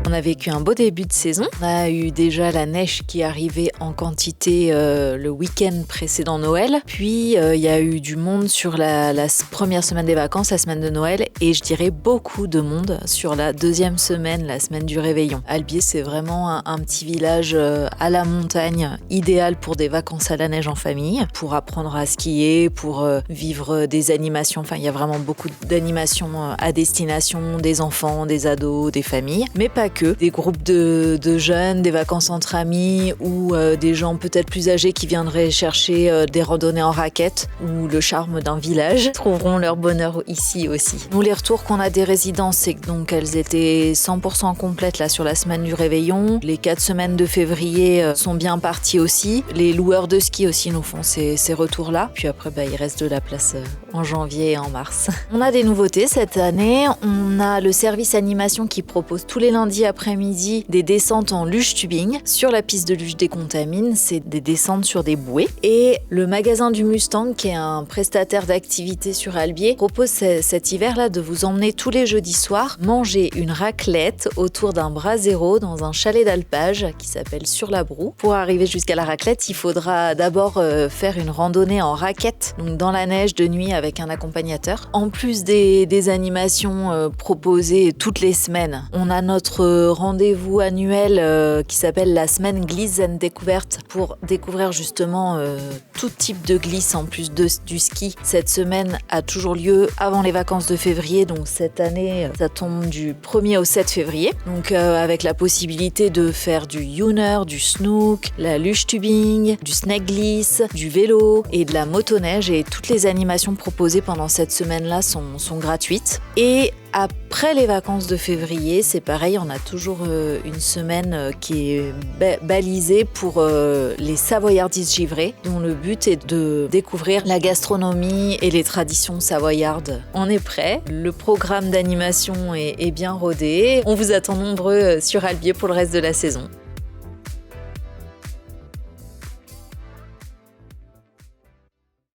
On a vécu un beau début de saison. On a eu déjà la neige qui arrivait en quantité le week-end précédent Noël. Puis il y a eu du monde sur la première semaine des vacances, la semaine de Noël, et je dirais beaucoup de monde sur la deuxième semaine, la semaine du réveillon. Albier, c'est vraiment un petit village à la montagne, idéal pour des vacances à la neige en famille, pour apprendre à skier, pour vivre des animations. Enfin, il y a vraiment beaucoup d'animations à destination des enfants, des ados, des familles, mais pas que. Des groupes de jeunes, des vacances entre amis ou des gens peut-être plus âgés qui viendraient chercher des randonnées en raquettes ou le charme d'un village trouveront leur bonheur ici aussi. Nous, les retours qu'on a des résidences, c'est que donc elles étaient 100% complètes là sur la semaine du réveillon. Les 4 semaines de février sont bien parties aussi. Les loueurs de ski aussi nous font ces retours-là. Puis après, il reste de la place en janvier et en mars. On a des nouveautés cette année. On a le service animation qui propose tous les lundis après-midi des descentes en luge tubing sur la piste de luge des Contamines. C'est des descentes sur des bouées. Et le magasin du Mustang, qui est un prestataire d'activités sur Albier, propose cet hiver-là de vous emmener tous les jeudis soirs manger une raclette autour d'un brasero dans un chalet d'alpage qui s'appelle Sur la Broue. Pour arriver jusqu'à la raclette, il faudra d'abord faire une randonnée en raquette, donc dans la neige de nuit avec un accompagnateur. En plus des animations proposées toutes les semaines, on a notre rendez-vous annuel qui s'appelle la semaine glisse and découverte pour découvrir justement tout type de glisse en plus du ski. Cette semaine a toujours lieu avant les vacances de février, donc cette année ça tombe du 1er au 7 février, donc avec la possibilité de faire du Youner, du snook, la luge tubing, du snake glisse, du vélo et de la motoneige, et toutes les animations proposées pendant cette semaine-là sont gratuites. Et après les vacances de février, c'est pareil, on a toujours une semaine qui est balisée pour les savoyardistes givrés, dont le but est de découvrir la gastronomie et les traditions savoyardes. On est prêt, le programme d'animation est bien rodé. On vous attend nombreux sur Albier pour le reste de la saison.